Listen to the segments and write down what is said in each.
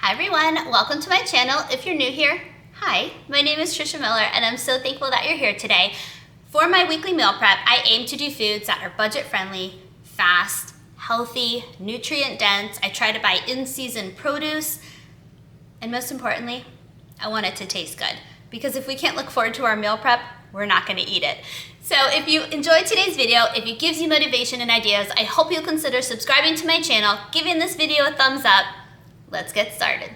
Hi everyone, welcome to my channel. If you're new here, hi, my name is Trisha Miller and I'm so thankful that you're here today. For my weekly meal prep, I aim to do foods that are budget friendly, fast, healthy, nutrient dense. I try to buy in-season produce, and most importantly, I want it to taste good. Because if we can't look forward to our meal prep, we're not gonna eat it. So if you enjoyed today's video, if it gives you motivation and ideas, I hope you'll consider subscribing to my channel, giving this video a thumbs up. Let's get started.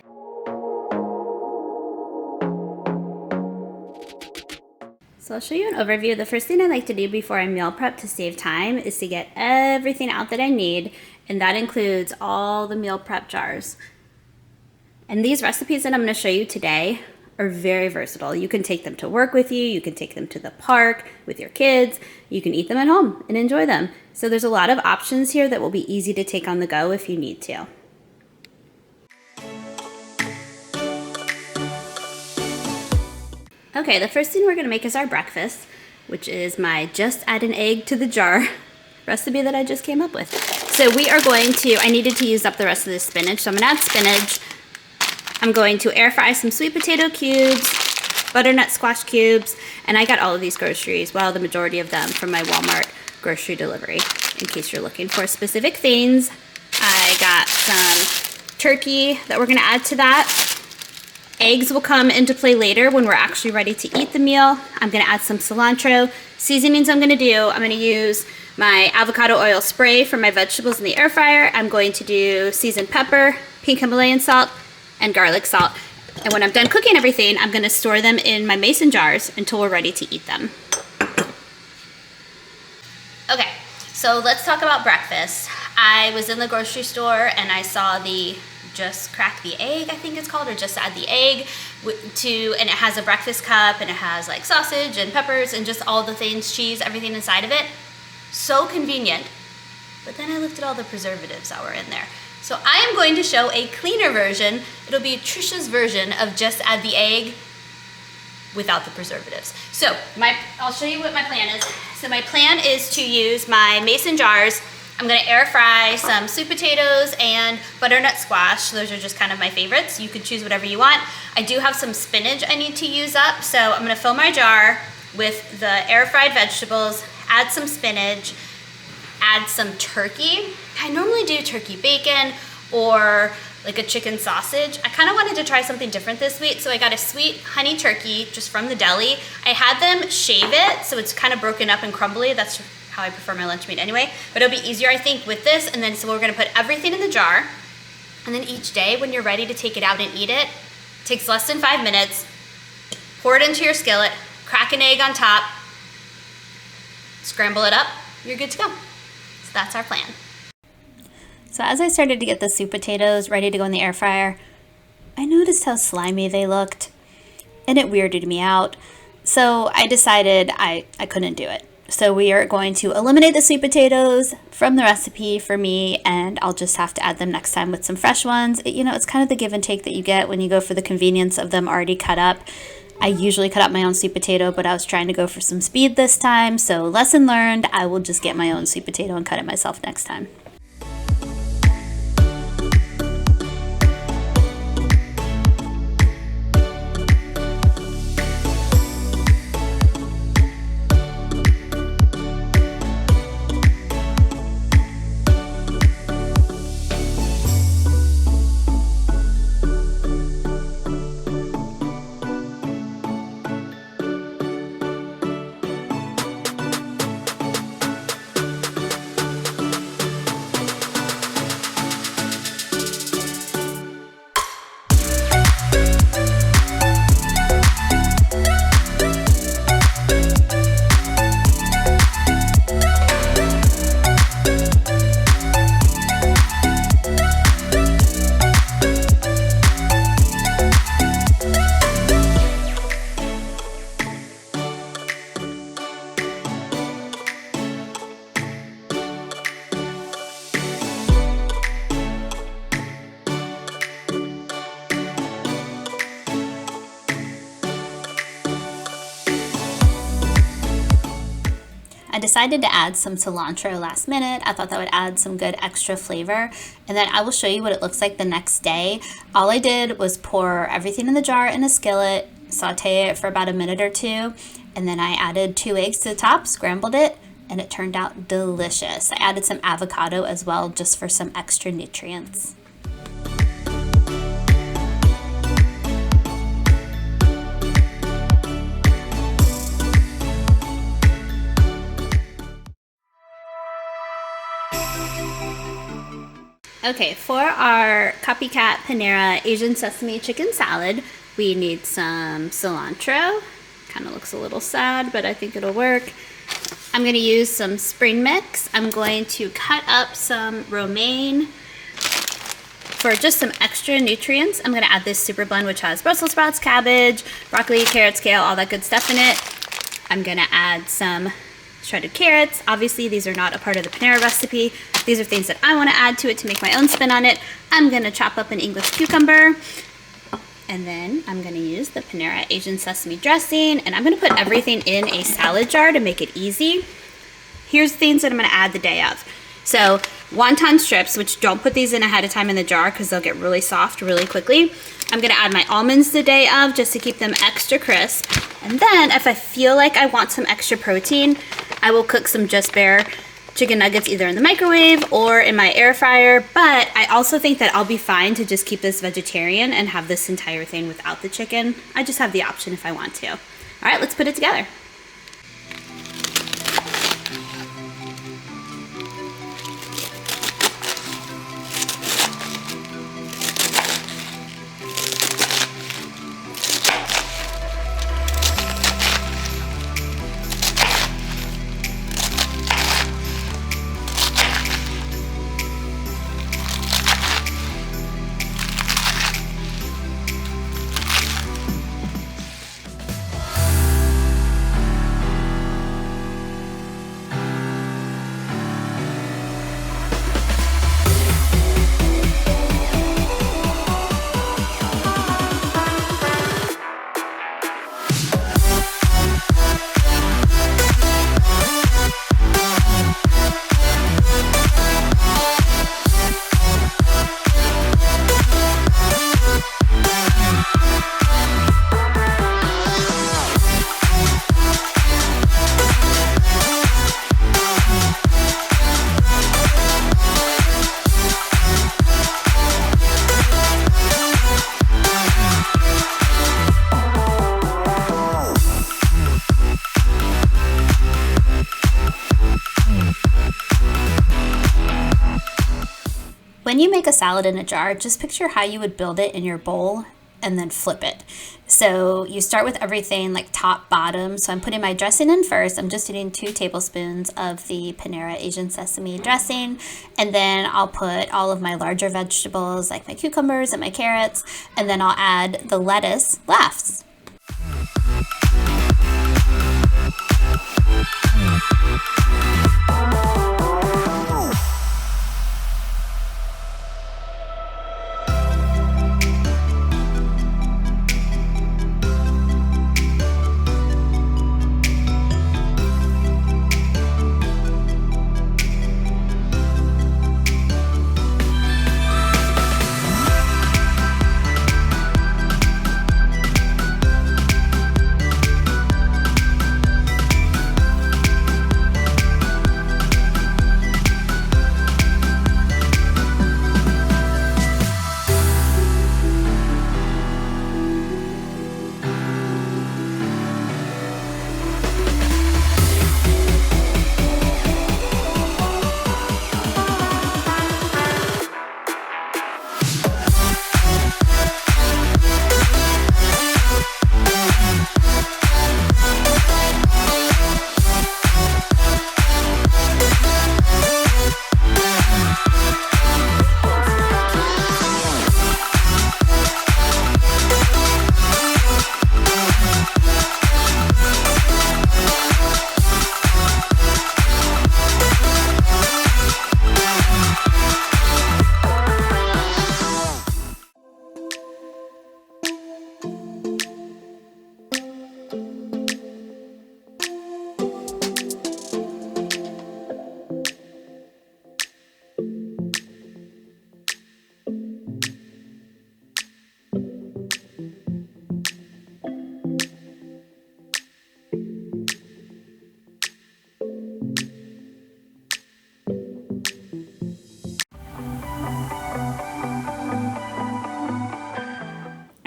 So I'll show you an overview. The first thing I like to do before I meal prep to save time is to get everything out that I need, and that includes all the meal prep jars. And these recipes that I'm going to show you today are very versatile. You can take them to work with you, you can take them to the park with your kids, you can eat them at home and enjoy them. So there's a lot of options here that will be easy to take on the go if you need to. Okay, the first thing we're gonna make is our breakfast, which is my just add an egg to the jar recipe that I just came up with. So we are going to, I needed to use up the rest of the spinach, so I'm gonna add spinach. I'm going to air fry some sweet potato cubes, butternut squash cubes, and I got all of these groceries, well, the majority of them from my Walmart grocery delivery, in case you're looking for specific things. I got some turkey that we're gonna add to that. Eggs will come into play later when we're actually ready to eat the meal. I'm gonna add some cilantro. Seasonings I'm gonna use my avocado oil spray for my vegetables in the air fryer. I'm going to do seasoned pepper, pink Himalayan salt, and garlic salt. And when I'm done cooking everything, I'm gonna store them in my mason jars until we're ready to eat them. Okay, so let's talk about breakfast. I was in the grocery store and I saw the just crack the egg, I think it's called, or just add the egg and it has a breakfast cup and it has like sausage and peppers and just all the things, cheese, everything inside of it. So convenient. But then I looked at all the preservatives that were in there. So I am going to show a cleaner version. It'll be Trisha's version of just add the egg without the preservatives. So I'll show you what my plan is. So my plan is to use my mason jars. I'm gonna air fry some sweet potatoes and butternut squash. Those are just kind of my favorites. You can choose whatever you want. I do have some spinach I need to use up, so I'm gonna fill my jar with the air fried vegetables, add some spinach, add some turkey. I normally do turkey bacon or like a chicken sausage. I kind of wanted to try something different this week, so I got a sweet honey turkey just from the deli. I had them shave it, so it's kind of broken up and crumbly. That's how I prefer my lunch meat anyway, but it'll be easier I think with this. And then so we're gonna put everything in the jar, and then each day when you're ready to take it out and eat it, takes less than 5 minutes, pour it into your skillet, crack an egg on top, scramble it up, you're good to go. So that's our plan. So as I started to get the sweet potatoes ready to go in the air fryer, I noticed how slimy they looked and it weirded me out. So I decided I couldn't do it. So we are going to eliminate the sweet potatoes from the recipe for me, and I'll just have to add them next time with some fresh ones. It's kind of the give and take that you get when you go for the convenience of them already cut up. I usually cut up my own sweet potato, but I was trying to go for some speed this time, so lesson learned, I will just get my own sweet potato and cut it myself next time. I decided to add some cilantro last minute. I thought that would add some good extra flavor. And then I will show you what it looks like the next day. All I did was pour everything in the jar in a skillet, saute it for about a minute or two, and then I added 2 eggs to the top, scrambled it, and it turned out delicious. I added some avocado as well just for some extra nutrients. Okay, for our Copycat Panera Asian sesame chicken salad, we need some cilantro. Kind of looks a little sad, but I think it'll work. I'm going to use some spring mix. I'm going to cut up some romaine for just some extra nutrients. I'm going to add this super blend, which has Brussels sprouts, cabbage, broccoli, carrots, kale, all that good stuff in it. I'm going to add some shredded carrots. Obviously, these are not a part of the Panera recipe. These are things that I want to add to it to make my own spin on it. I'm going to chop up an English cucumber. And then I'm going to use the Panera Asian sesame dressing. And I'm going to put everything in a salad jar to make it easy. Here's the things that I'm going to add the day of. So wonton strips, which don't put these in ahead of time in the jar because they'll get really soft really quickly. I'm going to add my almonds the day of just to keep them extra crisp. And then if I feel like I want some extra protein, I will cook some Just Bare chicken nuggets either in the microwave or in my air fryer. But I also think that I'll be fine to just keep this vegetarian and have this entire thing without the chicken. I just have the option if I want to. All right, let's put it together. When you make a salad in a jar, just picture how you would build it in your bowl and then flip it. So you start with everything like top, bottom. So I'm putting my dressing in first. I'm just eating 2 tablespoons of the Panera Asian sesame dressing. And then I'll put all of my larger vegetables like my cucumbers and my carrots. And then I'll add the lettuce last.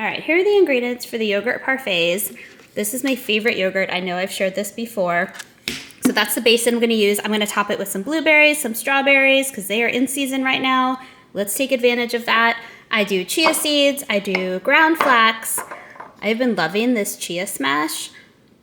right, here are the ingredients for the yogurt parfaits. This is my favorite yogurt. I know I've shared this before. So that's the base that I'm gonna use. I'm gonna top it with some blueberries, some strawberries, because they are in season right now. Let's take advantage of that. I do chia seeds, I do ground flax. I've been loving this chia smash.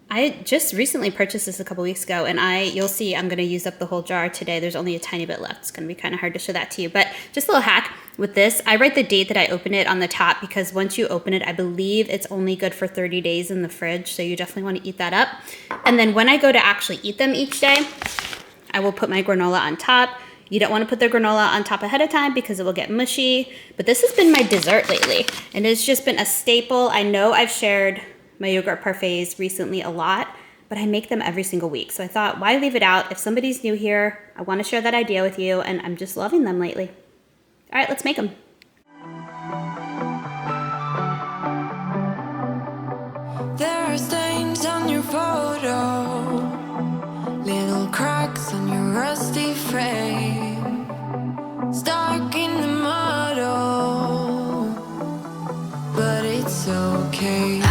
I just recently purchased this a couple weeks ago, and you'll see I'm gonna use up the whole jar today. There's only a tiny bit left. It's gonna be kind of hard to show that to you, but just a little hack with this. I write the date that I open it on the top because once you open it, I believe it's only good for 30 days in the fridge, so you definitely wanna eat that up. And then when I go to actually eat them each day, I will put my granola on top. You don't wanna put the granola on top ahead of time because it will get mushy, but this has been my dessert lately, and it's just been a staple. I know I've shared my yogurt parfaits recently a lot, but I make them every single week. So I thought, why leave it out? If somebody's new here, I want to share that idea with you, and I'm just loving them lately. All right, let's make them. There are stains on your photo, little cracks on your rusty frame, stuck in the muddle, but it's okay.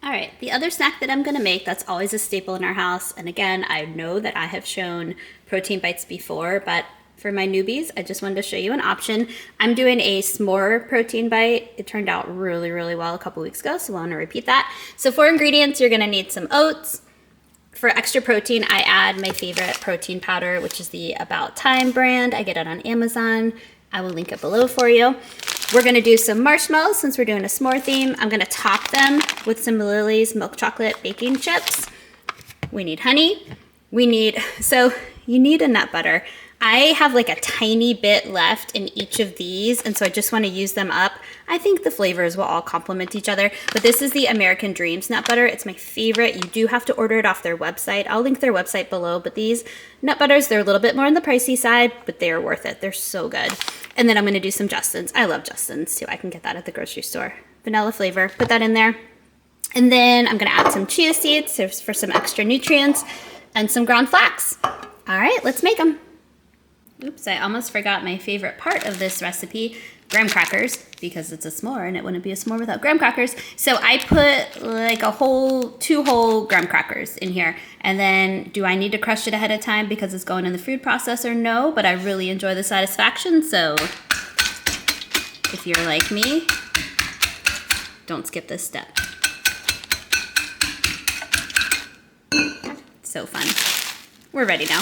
All right, the other snack that I'm gonna make that's always a staple in our house, and again, I know that I have shown protein bites before, but for my newbies, I just wanted to show you an option. I'm doing a s'more protein bite. It turned out really, really well a couple weeks ago, so I wanna repeat that. So for ingredients, you're gonna need some oats. For extra protein, I add my favorite protein powder, which is the About Time brand. I get it on Amazon. I will link it below for you. We're gonna do some marshmallows since we're doing a s'more theme. I'm gonna top them with some Lily's milk chocolate baking chips. We need honey. So you need a nut butter. I have like a tiny bit left in each of these, and so I just wanna use them up. I think the flavors will all complement each other, but this is the American Dreams nut butter. It's my favorite. You do have to order it off their website. I'll link their website below, but these nut butters, they're a little bit more on the pricey side, but they are worth it. They're so good. And then I'm gonna do some Justin's. I love Justin's too. I can get that at the grocery store. Vanilla flavor, put that in there. And then I'm gonna add some chia seeds for some extra nutrients and some ground flax. All right, let's make them. Oops, I almost forgot my favorite part of this recipe, graham crackers, because it's a s'more and it wouldn't be a s'more without graham crackers. So I put like two whole graham crackers in here. And then do I need to crush it ahead of time because it's going in the food processor? No, but I really enjoy the satisfaction. So if you're like me, don't skip this step. So fun. We're ready now.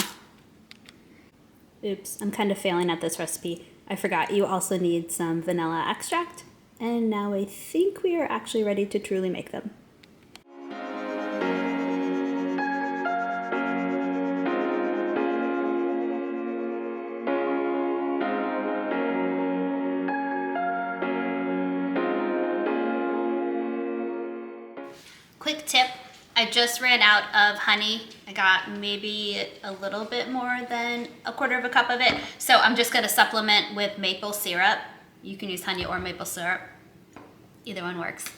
Oops, I'm kind of failing at this recipe. I forgot you also need some vanilla extract. And now I think we are actually ready to truly make them. Quick tip. I just ran out of honey. I got maybe a little bit more than a quarter of a cup of it. So I'm just gonna supplement with maple syrup. You can use honey or maple syrup. Either one works.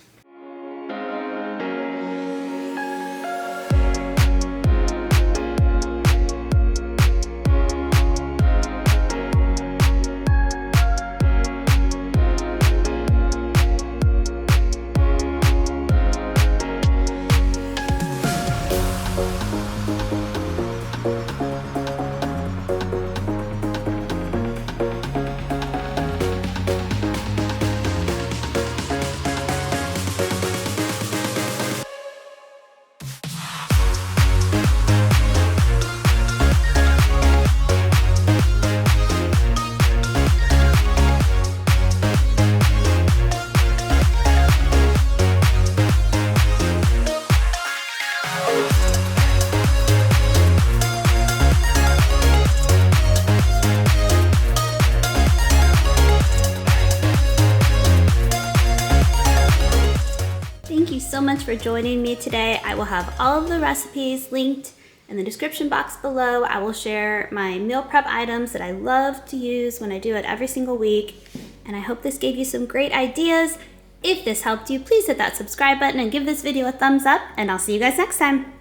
for joining me today. I will have all of the recipes linked in the description box below. I will share my meal prep items that I love to use when I do it every single week. And I hope this gave you some great ideas. If this helped you, please hit that subscribe button and give this video a thumbs up, and I'll see you guys next time.